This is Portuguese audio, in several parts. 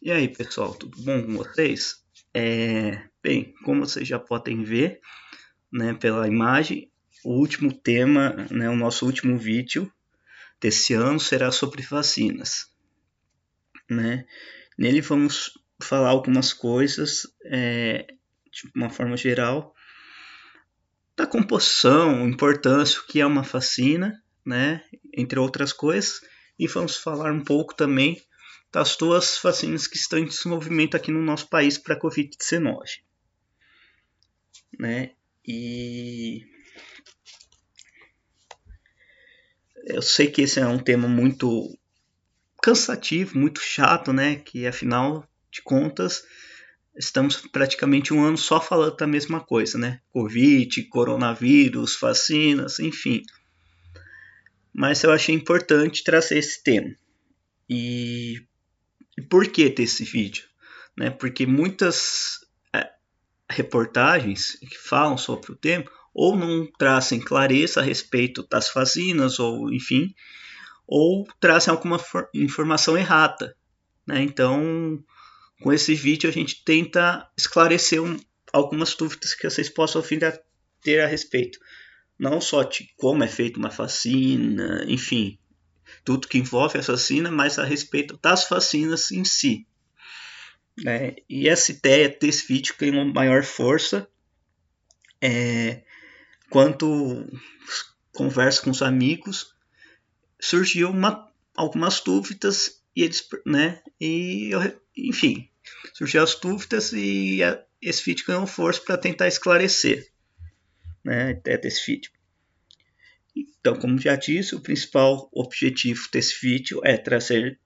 E aí, pessoal, tudo bom com vocês? Bem, como vocês já podem ver, né, pela imagem, o último tema, né, o nosso último vídeo desse ano será sobre vacinas, né? Nele vamos falar algumas coisas, de uma forma geral, da composição, importância, o que é uma vacina, né, entre outras coisas, e vamos falar um pouco também das duas vacinas que estão em desenvolvimento aqui no nosso país para a Covid-19, né? E eu sei que esse é um tema muito cansativo, muito chato, né? Que afinal de contas estamos praticamente um ano só falando da mesma coisa, né? Covid, coronavírus, vacinas, enfim. Mas eu achei importante trazer esse tema. E por que ter esse vídeo? Né? Porque muitas reportagens que falam sobre o tema ou não trazem clareza a respeito das vacinas, ou enfim, ou trazem alguma informação errada. Né? Então, com esse vídeo a gente tenta esclarecer algumas dúvidas que vocês possam vir a ter a respeito. Não só de como é feita uma vacina, enfim, tudo que envolve a vacina, mas a respeito das vacinas em si. Né? E essa ideia desse vídeo ganhou maior força quando converso com os amigos, surgiu algumas dúvidas e eles, né? Enfim, surgiu as dúvidas e esse vídeo ganhou força para tentar esclarecer, né? A ideia desse vídeo. Então, como já disse, o principal objetivo desse vídeo é trazer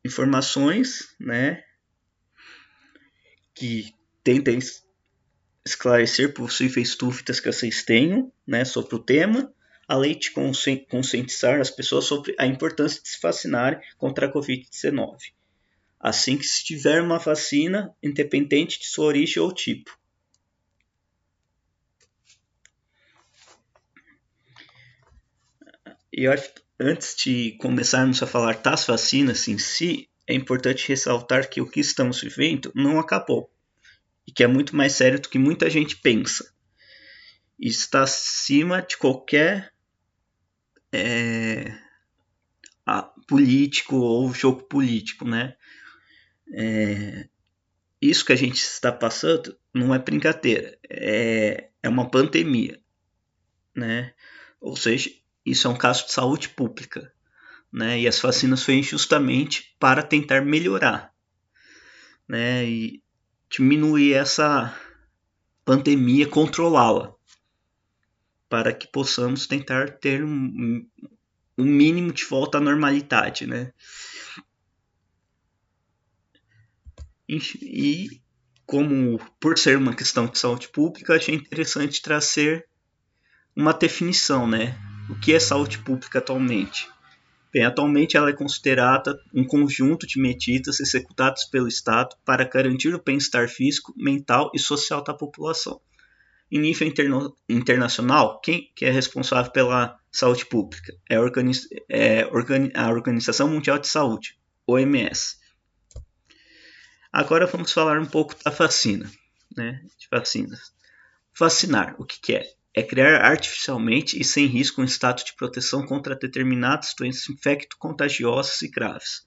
informações, né, que tentem esclarecer possíveis dúvidas que vocês tenham, né, sobre o tema, além de conscientizar as pessoas sobre a importância de se vacinarem contra a Covid-19, assim que se tiver uma vacina, independente de sua origem ou tipo. E antes de começarmos a falar das vacinas em si, é importante ressaltar que o que estamos vivendo não acabou, e que é muito mais sério do que muita gente pensa. E está acima de qualquer político ou jogo político, né? Isso que a gente está passando não é brincadeira, é uma pandemia, né? Ou seja, isso é um caso de saúde pública, né? E as vacinas foram justamente para tentar melhorar, né? E diminuir essa pandemia, controlá-la, para que possamos tentar ter um mínimo de volta à normalidade, né? E como por ser uma questão de saúde pública, achei interessante trazer uma definição, né? O que é saúde pública atualmente? Bem, atualmente ela é considerada um conjunto de medidas executadas pelo Estado para garantir o bem-estar físico, mental e social da população. Em nível internacional, quem que é responsável pela saúde pública? A Organização Mundial de Saúde, OMS. Agora vamos falar um pouco da vacina, né? De vacinas. Vacinar, o que é? É criar artificialmente e sem risco um estado de proteção contra determinadas doenças infecto-contagiosas e graves.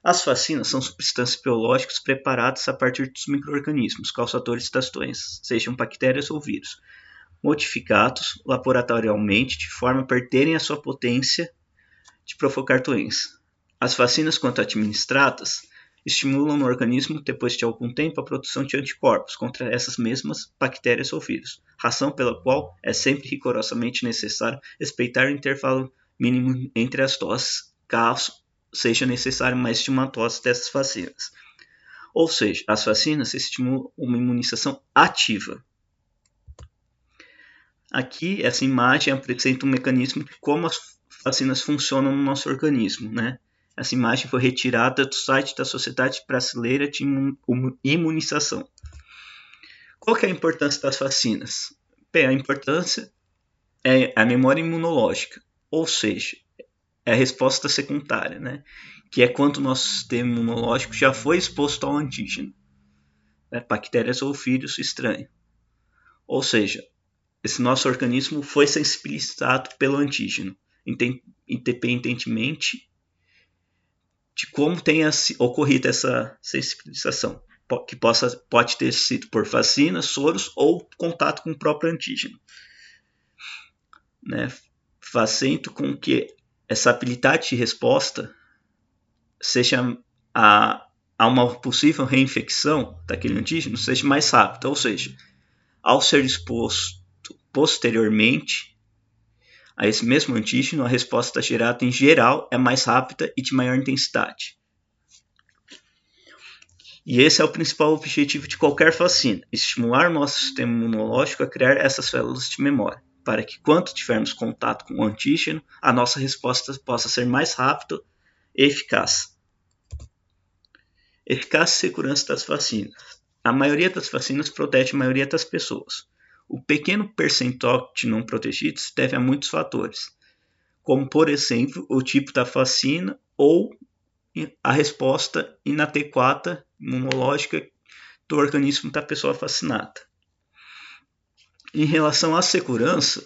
As vacinas são substâncias biológicas preparadas a partir dos micro-organismos causadores das doenças, sejam bactérias ou vírus, modificados laboratorialmente de forma a perderem a sua potência de provocar doença. As vacinas, quando administradas, estimulam no organismo, depois de algum tempo, a produção de anticorpos contra essas mesmas bactérias ou vírus, razão pela qual é sempre rigorosamente necessário respeitar o intervalo mínimo entre as doses, caso seja necessário mais de uma dose dessas vacinas. Ou seja, as vacinas estimulam uma imunização ativa. Aqui, essa imagem apresenta um mecanismo de como as vacinas funcionam no nosso organismo, né? Essa imagem foi retirada do site da Sociedade Brasileira de Imunização. Qual que é a importância das vacinas? Bem, a importância é a memória imunológica, ou seja, é a resposta secundária, né? Que é quando o nosso sistema imunológico já foi exposto ao antígeno, né? Bactérias ou vírus estranhos. Ou seja, esse nosso organismo foi sensibilizado pelo antígeno, independentemente de como tenha ocorrido essa sensibilização, que pode ter sido por vacinas, soros ou contato com o próprio antígeno, né? Fazendo com que essa habilidade de resposta seja a uma possível reinfecção daquele antígeno seja mais rápida, ou seja, ao ser exposto posteriormente a esse mesmo antígeno, a resposta gerada em geral é mais rápida e de maior intensidade. E esse é o principal objetivo de qualquer vacina, estimular o nosso sistema imunológico a criar essas células de memória, para que quando tivermos contato com o antígeno, a nossa resposta possa ser mais rápida e eficaz. Eficácia e segurança das vacinas. A maioria das vacinas protege a maioria das pessoas. O pequeno percentual de não protegidos se deve a muitos fatores, como, por exemplo, o tipo da vacina ou a resposta inadequada imunológica do organismo da pessoa vacinada. Em relação à segurança,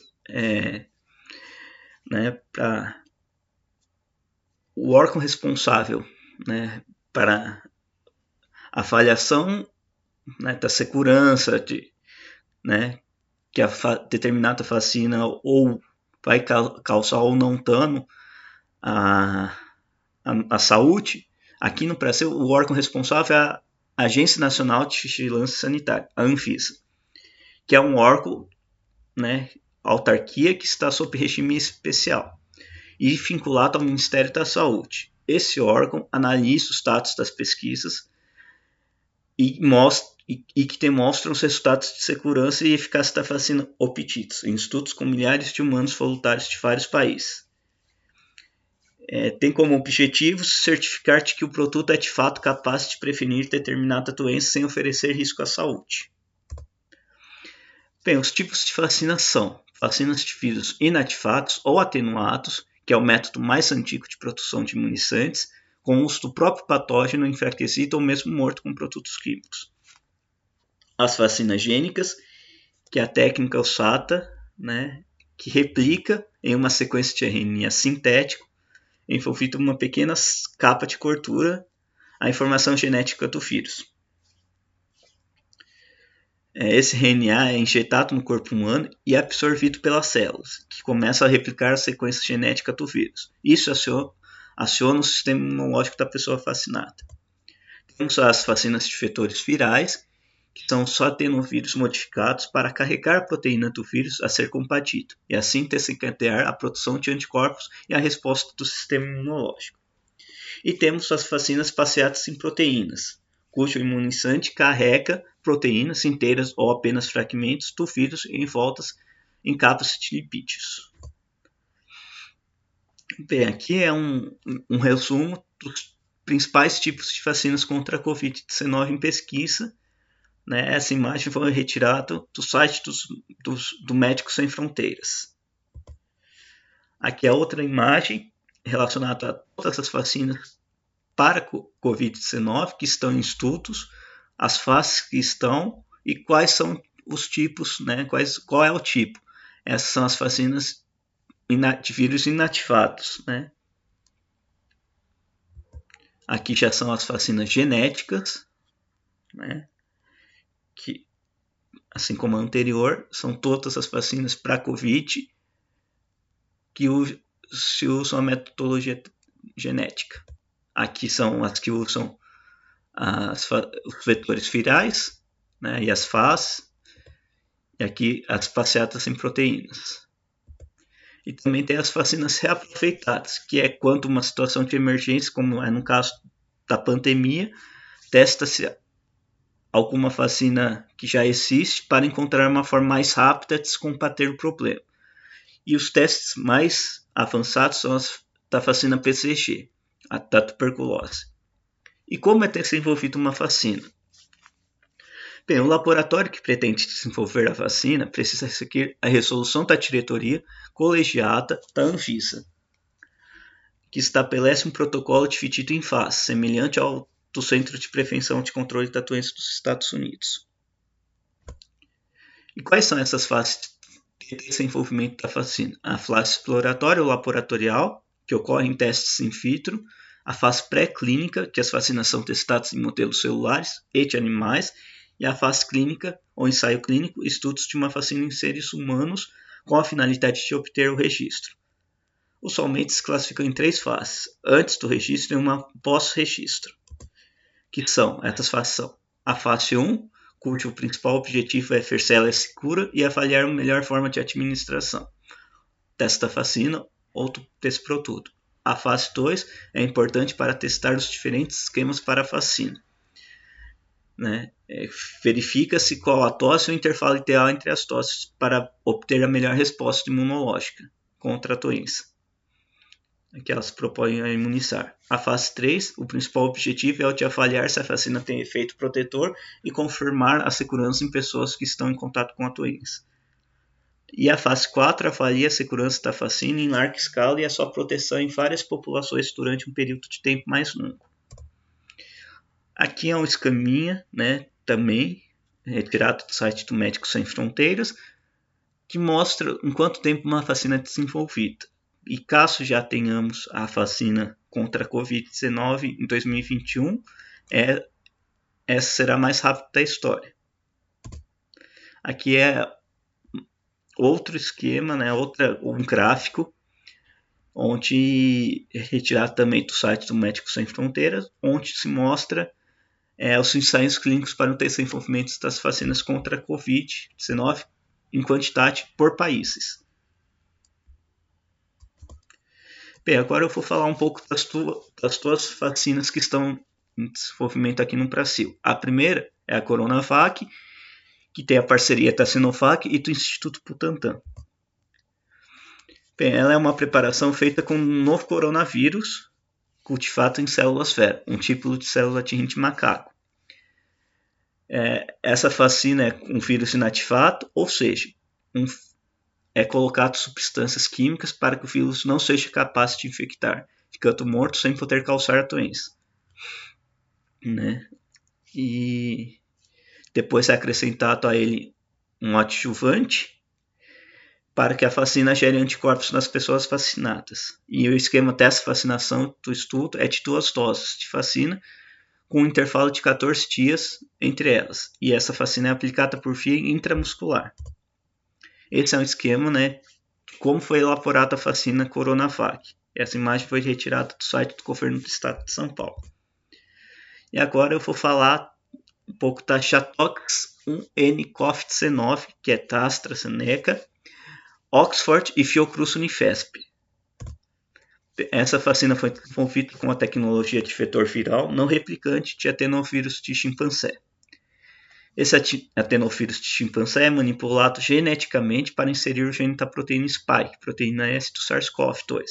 o órgão responsável, né, para a avaliação, né, da segurança que a determinada vacina ou vai causar ou não dano à saúde, aqui no Brasil o órgão responsável é a Agência Nacional de Vigilância Sanitária, a Anvisa, que é um órgão, né, autarquia que está sob regime especial e vinculado ao Ministério da Saúde. Esse órgão analisa os dados das pesquisas e que demonstram os resultados de segurança e eficácia da vacina obtidos em estudos com milhares de humanos voluntários de vários países. Tem como objetivo certificar de que o produto é de fato capaz de prevenir determinada doença sem oferecer risco à saúde. Bem, os tipos de vacina são vacinas de vírus inativados ou atenuados, que é o método mais antigo de produção de imunizantes, com o uso do próprio patógeno enfraquecido ou mesmo morto com produtos químicos. As vacinas gênicas, que é a técnica usada, né, que replica em uma sequência de RNA sintético, envolvido em uma pequena capa de cobertura, a informação genética do vírus. Esse RNA é injetado no corpo humano e é absorvido pelas células, que começam a replicar a sequência genética do vírus. Isso aciona o sistema imunológico da pessoa vacinada. Temos as vacinas de vetores virais, que são só adenovírus modificados para carregar a proteína do vírus a ser combatido, e assim desencadear a produção de anticorpos e a resposta do sistema imunológico. E temos as vacinas baseadas em proteínas, cujo imunizante carrega proteínas inteiras ou apenas fragmentos do vírus envoltas em capas de lipídios. Bem, aqui é um resumo dos principais tipos de vacinas contra a Covid-19 em pesquisa. Né? Essa imagem foi retirada do site do Médicos Sem Fronteiras. Aqui é outra imagem relacionada a todas as vacinas para Covid-19 que estão em estudos, as fases que estão e quais são os tipos, né? Qual é o tipo. Essas são as vacinas de vírus inativados. Né? Aqui já são as vacinas genéticas, né? Que, assim como a anterior, são todas as vacinas para Covid que se usam a metodologia genética. Aqui são as que usam os vetores virais, né, e as fases, e aqui as baseadas em proteínas. E também tem as vacinas reaproveitadas, que é quando uma situação de emergência, como é no caso da pandemia, testa-se alguma vacina que já existe para encontrar uma forma mais rápida de se combater o problema. E os testes mais avançados são as da vacina BCG, a da tuberculose. E como é desenvolvida uma vacina? Bem, o laboratório que pretende desenvolver a vacina precisa seguir a resolução da diretoria colegiada da Anvisa. que estabelece um protocolo de fitito em fase, semelhante ao do Centro de Prevenção e Controle da Doença dos Estados Unidos. E quais são essas fases de desenvolvimento da vacina? A fase exploratória ou laboratorial, que ocorre em testes in vitro, a fase pré-clínica, que as vacinas são testadas em modelos celulares e de animais, e a fase clínica ou ensaio clínico, estudos de uma vacina em seres humanos com a finalidade de obter o registro. Usualmente se classificam em 3 fases, antes do registro e uma pós-registro, que são, essas fases são a fase 1, cujo principal objetivo é ver se ela é segura e avaliar a melhor forma de administração desta vacina ou desse produto. A fase 2 é importante para testar os diferentes esquemas para a vacina. Verifica-se qual a dose ou intervalo ideal entre as doses para obter a melhor resposta imunológica contra a doença que elas propõem a imunizar. A fase 3, o principal objetivo é o de avaliar se a vacina tem efeito protetor e confirmar a segurança em pessoas que estão em contato com a doença. E a fase 4 avalia a segurança da vacina em larga escala e a sua proteção em várias populações durante um período de tempo mais longo. Aqui é um esqueminha, também retirado do site do Médicos Sem Fronteiras, que mostra em quanto tempo uma vacina é desenvolvida. E caso já tenhamos a vacina contra a Covid-19 em 2021, essa será a mais rápida da história. Aqui é outro esquema, um gráfico, onde é retirado também do site do Médicos Sem Fronteiras, onde se mostra os ensaios clínicos para o desenvolvimento das vacinas contra a Covid-19 em quantidade por países. Bem, agora eu vou falar um pouco das duas vacinas que estão em desenvolvimento aqui no Brasil. A primeira é a Coronavac, que tem a parceria da Sinovac e do Instituto Butantan. Bem, ela é uma preparação feita com um novo coronavírus cultivado em células vera, um tipo de célula de rim de macaco. Essa vacina é um vírus inativado, ou seja, é colocado substâncias químicas para que o vírus não seja capaz de infectar, ficando morto sem poder causar a doença. E depois é acrescentado a ele um adjuvante para que a vacina gere anticorpos nas pessoas vacinadas. E o esquema dessa vacinação do estudo é de 2 doses de vacina, com um intervalo de 14 dias entre elas. E essa vacina é aplicada por via intramuscular. Esse é um esquema, de como foi elaborada a vacina Coronavac. Essa imagem foi retirada do site do governo do estado de São Paulo. E agora eu vou falar um pouco da Chatox 1N-CoV-19, que é da AstraZeneca, Oxford e Fiocruz Unifesp. Essa vacina foi desenvolvida com a tecnologia de vetor viral não replicante de adenovírus de chimpanzé. Esse adenovírus de chimpanzé é manipulado geneticamente para inserir o gene da proteína spike, proteína S do SARS-CoV-2.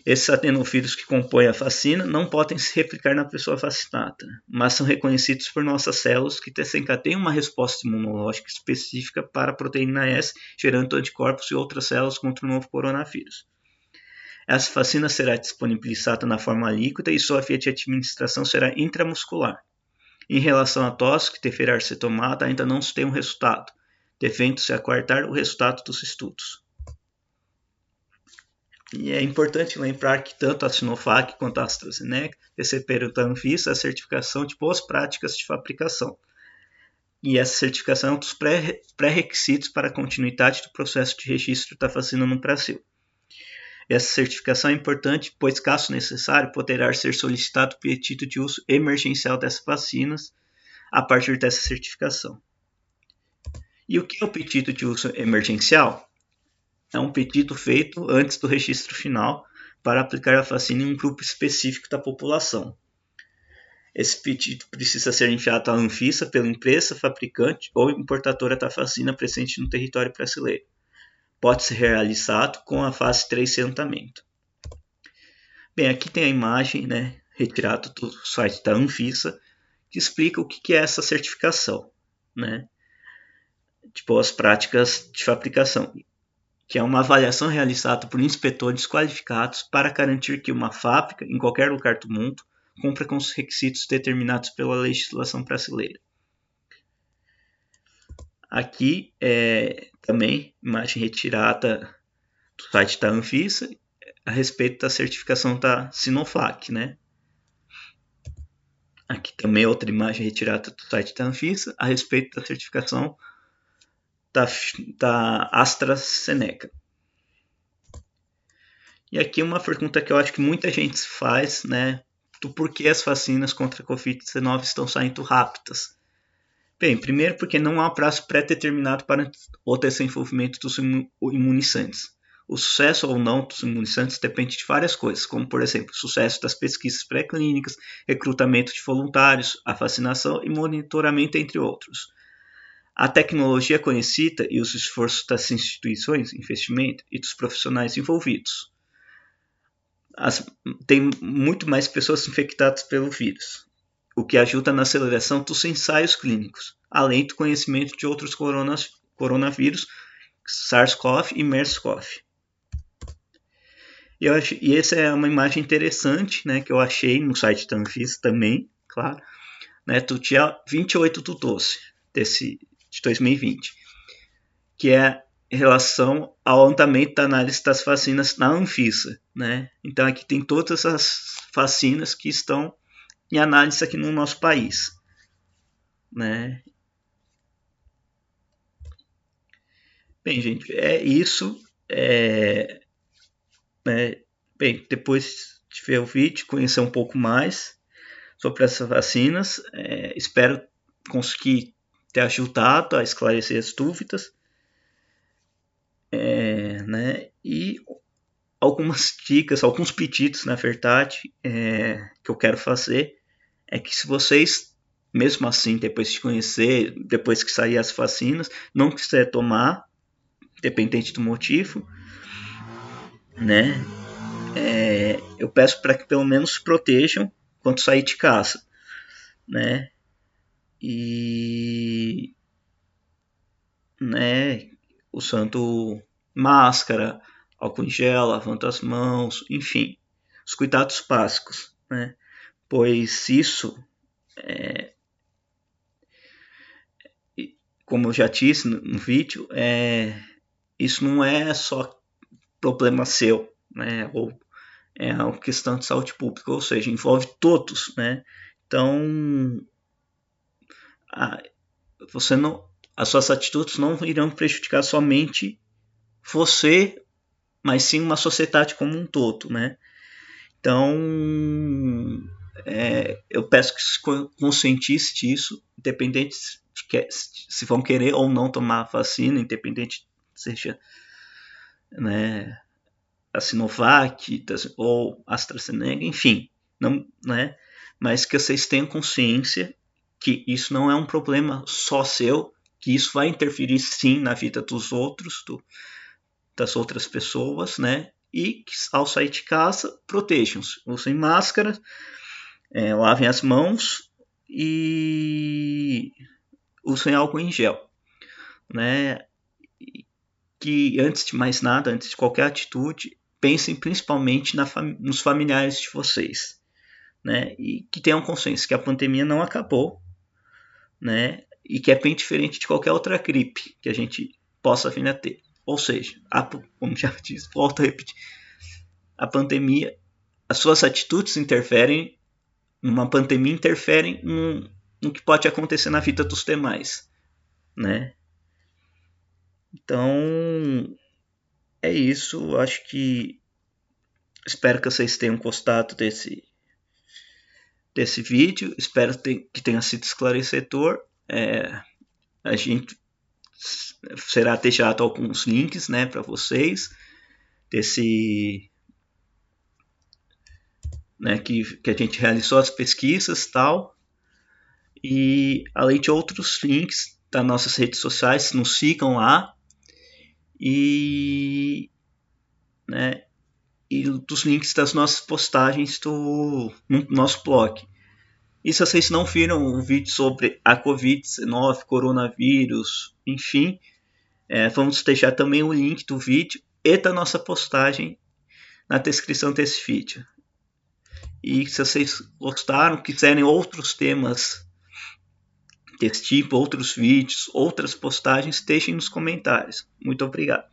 Esses adenovírus que compõem a vacina não podem se replicar na pessoa vacinada, mas são reconhecidos por nossas células que desencadeiam uma resposta imunológica específica para a proteína S, gerando anticorpos e outras células contra o novo coronavírus. Essa vacina será disponibilizada na forma líquida e sua via de administração será intramuscular. Em relação à dose que deverá ser tomada, ainda não se tem um resultado, devendo-se aguardar o resultado dos estudos. E é importante lembrar que tanto a Sinovac quanto a AstraZeneca receberam da Anvisa a certificação de boas práticas de fabricação. E essa certificação é um dos pré-requisitos para a continuidade do processo de registro da vacina no Brasil. Essa certificação é importante, pois, caso necessário, poderá ser solicitado o pedido de uso emergencial dessas vacinas a partir dessa certificação. E o que é o pedido de uso emergencial? É um pedido feito antes do registro final para aplicar a vacina em um grupo específico da população. Esse pedido precisa ser enviado à Anvisa pela empresa, fabricante ou importadora da vacina presente no território brasileiro. Pode ser realizado com a fase 3 de andamento. Bem, aqui tem a imagem retirada do site da Anvisa, que explica o que é essa certificação de boas práticas de fabricação, que é uma avaliação realizada por inspetores qualificados para garantir que uma fábrica, em qualquer lugar do mundo, cumpra com os requisitos determinados pela legislação brasileira. Aqui também imagem retirada do site da Anvisa a respeito da certificação da Sinovac, né? Aqui também outra imagem retirada do site da Anvisa a respeito da certificação da AstraZeneca. E aqui uma pergunta que eu acho que muita gente faz, né? Do porquê as vacinas contra a Covid-19 estão saindo rápidas. Bem, primeiro porque não há prazo pré-determinado para o desenvolvimento dos imunizantes. O sucesso ou não dos imunizantes depende de várias coisas, como, por exemplo, o sucesso das pesquisas pré-clínicas, recrutamento de voluntários, a vacinação e monitoramento, entre outros. A tecnologia conhecida e os esforços das instituições, investimento e dos profissionais envolvidos. Tem muito mais pessoas infectadas pelo vírus, o que ajuda na aceleração dos ensaios clínicos, além do conhecimento de outros coronavírus, SARS-CoV e MERS-CoV. E essa é uma imagem interessante, né, que eu achei no site da Anvisa também, claro, né, do dia 28 de 12 de 2020, que é em relação ao andamento da análise das vacinas na Anvisa, né? Então aqui tem todas as vacinas que estão em análise aqui no nosso país, né? Bem, gente, é isso. Bem, depois de ver o vídeo, conhecer um pouco mais sobre essas vacinas, espero conseguir ter ajudado a esclarecer as dúvidas, né? E algumas dicas, alguns pedidos, na verdade, que eu quero fazer é que se vocês, mesmo assim, depois de conhecer, depois que sair as vacinas, não quiser tomar, dependente do motivo, né? Eu peço para que pelo menos se protejam quando sair de casa, né? E, né, usando máscara, álcool em gel, lavando as mãos, enfim, os cuidados básicos, né? Pois isso, como eu já disse no vídeo, isso não é só problema seu, né? Ou é uma questão de saúde pública, ou seja, envolve todos, né? Então, as suas atitudes não irão prejudicar somente você, mas sim uma sociedade como um todo, né? Então, eu peço que se conscientize disso, independente se vão querer ou não tomar a vacina, independente seja, né, a Sinovac ou AstraZeneca, enfim, não, né? Mas que vocês tenham consciência que isso não é um problema só seu, que isso vai interferir sim na vida dos outros, das outras pessoas, né? E que ao sair de casa, protejam-se, usem máscara, lavem as mãos e usem álcool em gel, né? Que antes de mais nada, antes de qualquer atitude, pensem principalmente nos familiares de vocês, né? E que tenham consciência que a pandemia não acabou, né? E que é bem diferente de qualquer outra gripe que a gente possa vir a ter. Ou seja, como já disse, volto a repetir, a pandemia, as suas atitudes interferem, numa pandemia interferem no que pode acontecer na vida dos demais, né? Então, é isso. Acho que espero que vocês tenham gostado desse vídeo. Espero que tenha sido esclarecedor. A gente será deixado alguns links, né, para vocês né, que a gente realizou as pesquisas e tal. E além de outros links das nossas redes sociais, nos sigam lá. E, né, e dos links das nossas postagens no nosso blog. E se vocês não viram o vídeo sobre a Covid-19, coronavírus, enfim, Vamos deixar também o link do vídeo e da nossa postagem na descrição desse vídeo. E se vocês gostaram, quiserem outros temas desse tipo, outros vídeos, outras postagens, deixem nos comentários. Muito obrigado.